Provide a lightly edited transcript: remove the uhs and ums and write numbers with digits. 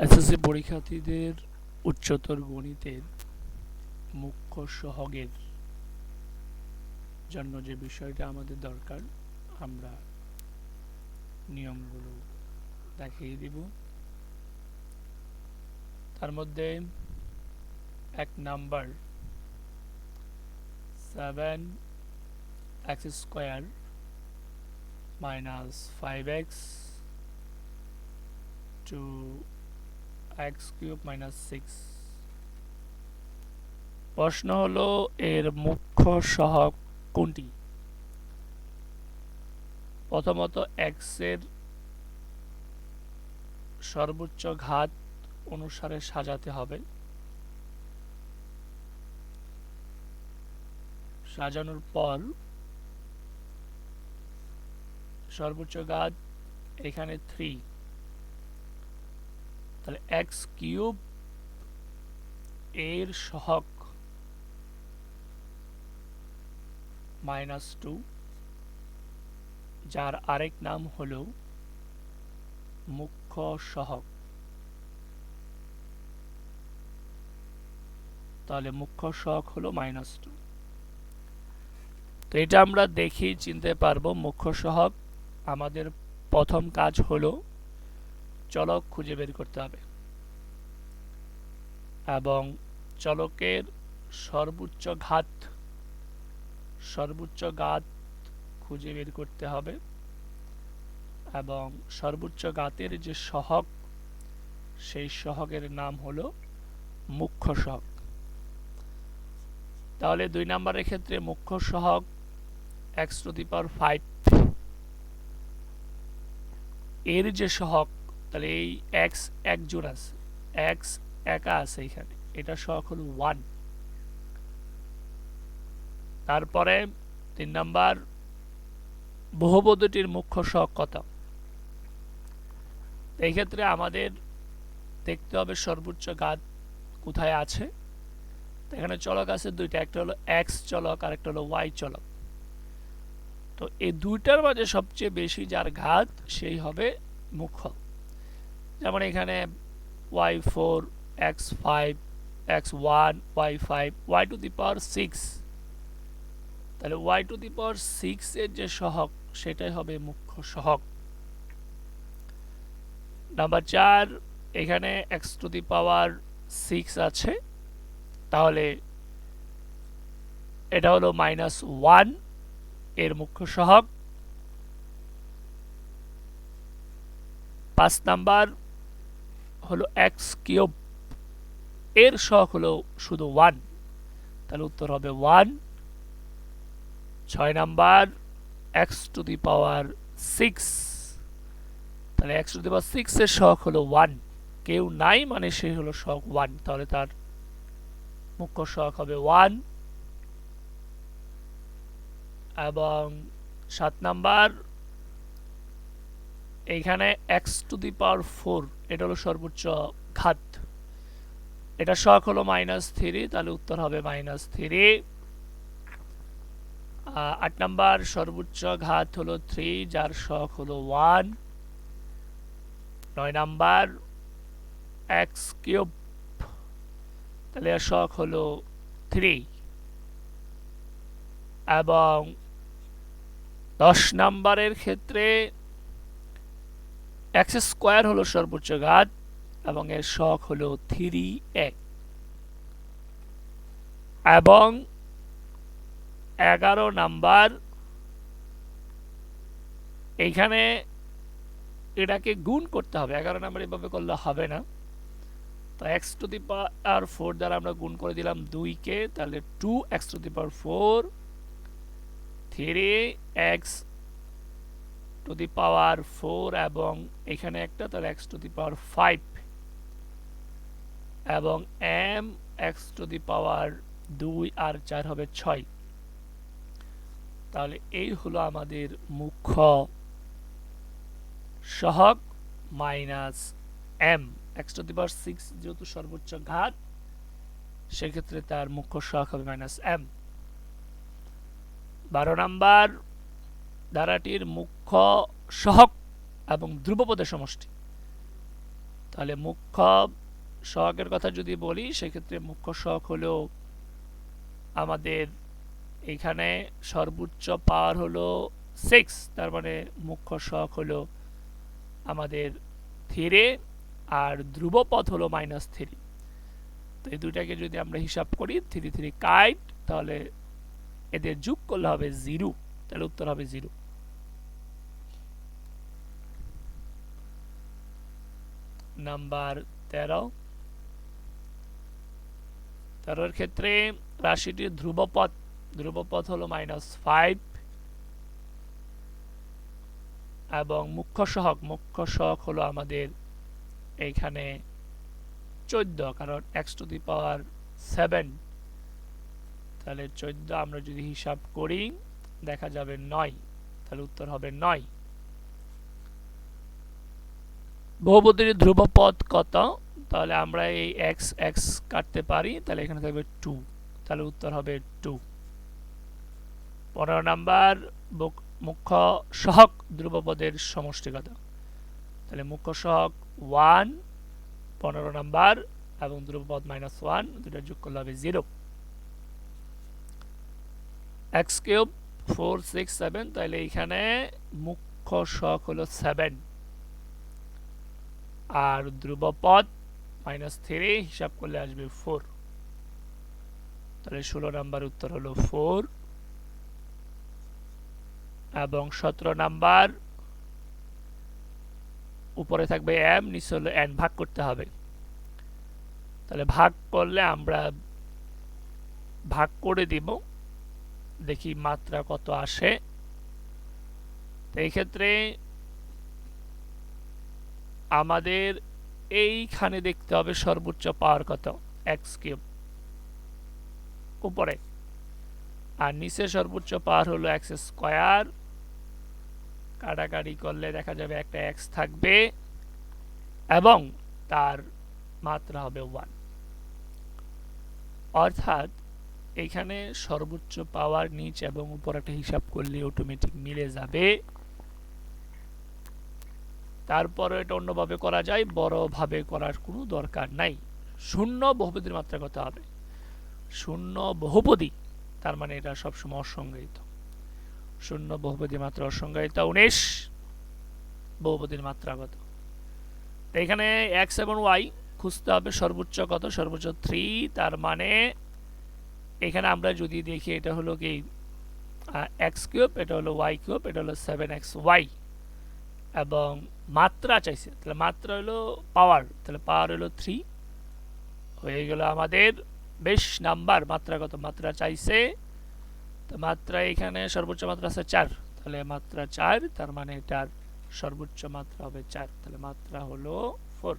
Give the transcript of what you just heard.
SSC পরীক্ষার্থীদের উচ্চতর গণিতের মুখ্য সহগের জন্য যে বিষয়টা আমাদের দরকার আমরা নিয়মগুলো দেখিয়ে দিব। তার মধ্যে 1 number 7x² minus 5x to x³ minus 6। প্রশ্ন হলো এর মুখ্য সহগ কোনটি। প্রথমত x এর সর্বোচ্চ ঘাত অনুসারে সাজাতে হবে। সাজানোর পর সর্বোচ্চ ঘাত এখানে 3, তাহলে x³ এর সহগ -2, যার আরেক নাম হলো মুখ্য সহগ। তাহলে মুখ্য সহগ হলো -2। তো এটা আমরা দেখেই চিনতে পারবো মুখ্য সহগ। আমাদের প্রথম কাজ হলো চলক খুঁজে বের করতে হবে এবং চলকের সর্বোচ্চ ঘাত খুঁজে বের করতে হবে এবং সর্বোচ্চ ঘাতের যে সহগ সেই সহগের নাম হলো মুখ্য সহগ। তাহলে 2 নম্বরের ক্ষেত্রে মুখ্য সহগ x⁵, এর যে সহগ, তাহলে এই x একজোড়া আছে, x একা আছে এখানে, এটা সহগ হলো 1। তারপরে 3 নাম্বার বহুপদীটির মুখ্য সহগ কত। এই ক্ষেত্রে আমাদের দেখতে হবে সর্বোচ্চ ঘাত কোথায় আছে। এখানে চলক আছে দুইটা, একটা হলো x চলক আর একটা হলো y চলক। তো এই দুইটার মাঝে সবচেয়ে বেশি যার ঘাত সেই হবে মুখ্য। যেমন এখানে y4, x5, x1, y5, y⁶, তাহলে y⁶ এর যে সহগ সেটাই হবে মুখ্য সহগ। নাম্বার 4, এখানে x⁶ আছে, তাহলে এটা হলো -1 এর মুখ্য সহগ। 5 নাম্বার হলো x³ এর সহগ হলো শুধু 1, তাহলে উত্তর হবে 1। 6 নাম্বার x⁶, তাহলে x⁶ এর সহগ হলো 1, কেউ নাই মানে সে হলো সহগ 1, তাহলে তার মুখ্য সহগ হবে 1। এবং 7 নাম্বার এইখানে x⁴, এটা হলো সর্বোচ্চ ঘাত, এটা সহগ হলো -3, তাহলে উত্তর হবে -3। 8 নাম্বার সর্বোচ্চ ঘাত হলো 3, যার সহগ হলো 1। 9 নাম্বার x³, তাহলে এর সহগ হলো 3। এবং 10 নাম্বারের ক্ষেত্রে x² হলো সর্বোচ্চ ঘাত এবং এর সহগ হলো 3a। এবং 11 নাম্বার, এইখানে এটাকে গুণ করতে হবে। 11 নাম্বার এভাবে করলে হবে না, তো x⁴ দ্বারা আমরা গুণ করে দিলাম 2 কে, তাহলে 2x⁴, 3x⁴, এবং এখানে একটা, তাহলে x⁵, এবং x⁴, আর 4 হবে 6। তাহলে এই হলো আমাদের মুখ্য সহগ -m। x⁶ যেহেতু সর্বোচ্চ ঘাত, সেক্ষেত্রে তার মুখ্য সহগ হবে -m। 12 নাম্বার ধারাটির মুখ্য সহগ এবং ধ্রুবপদের সমষ্টি। তাহলে মুখ্য সহগের কথা যদি বলি সেক্ষেত্রে মুখ্য সহগ হলো আমাদের এখানে সর্বোচ্চ পাওয়ার হলো 6, তার মানে মুখ্য সহগ হলো আমাদের 3 আর ধ্রুবপদ হলো -3। তো এই দুইটাকে যদি আমরা হিসাব করি 3 3 কাইট, তাহলে এদের যোগ করলে হবে 0, তাহলে উত্তর হবে 0। নাম্বার 13 এর ক্ষেত্রে রাশিটির ধ্রুবপদ হলো -5 এবং মুখ্য সহগ হলো আমাদের এইখানে 14, কারণ x⁷, তাহলে 14 আমরা যদি হিসাব করি দেখা যাবে 9, তাহলে উত্তর হবে 9। বহুপদীর ধ্রুবপদ কত? তাহলে আমরা এই x কাটতে পারি, তাহলে এখানে থাকবে 2, তাহলে উত্তর হবে 2। 15 নাম্বার মুখ্য সহগ ধ্রুবপদের সমষ্টি কত? তাহলে মুখ্য সহগ 1 15 নাম্বার এবং ধ্রুবপদ -1, দুটো যোগ করলে হবে 0। x³ 4 6 7, তাহলে এখানে মুখ্য সহগ হলো 7 আর ধ্রুবপদ -3, হিসাব করলে আসবে 4, তাহলে 16 নাম্বার উত্তর হলো 4। এবং 17 নাম্বার উপরে থাকবে m, নিচে হলো n, ভাগ করতে হবে। তাহলে ভাগ করলে আমরা ভাগ করে দিব, দেখি মাত্রা কত আসে। তো এই ক্ষেত্রে আমাদের এইখানে দেখতে হবে সর্বোচ্চ পাওয়ার কত, x³ উপরে, আর নিচে সর্বোচ্চ পাওয়ার হলো x²। কাটাকাটি করলে দেখা যাবে একটা x থাকবে এবং তার মাত্রা হবে 1, অর্থাৎ এইখানে সর্বোচ্চ পাওয়ার নিচ এবং উপর একটা হিসাব করলে অটোমেটিক মিলে যাবে। তারপরে এটা অন্যভাবে করা যায়, বড়ভাবে করার কোনো দরকার নাই। শূন্য বহুপদীর মাত্রা কত হবে? শূন্য বহুপদী, তার মানে এটা সবসময় অসংজ্ঞায়িত। শূন্য বহুপদীর মাত্রা অসংজ্ঞায়িত। 19 বহুপদীর মাত্রা কত? তো এখানে x এবং y খুঁজতে হবে সর্বোচ্চ কত, সর্বোচ্চ 3, তার মানে এখানে আমরা যদি দেখি এটা হলো কি x³, এটা হলো y³, এটা হলো 7xy এবং মাত্রা চাইছে, তাহলে মাত্রা হলো পাওয়ার, তাহলে পাওয়ার হলো 3 হয়ে গেল আমাদের 20 নাম্বার। মাত্রা কত? মাত্রা চাইছে, তো মাত্রা এখানে সর্বোচ্চ মাত্রা আছে 4, তাহলে মাত্রা 4, তার মানে এটার সর্বোচ্চ মাত্রা হবে 4, তাহলে মাত্রা হলো 4।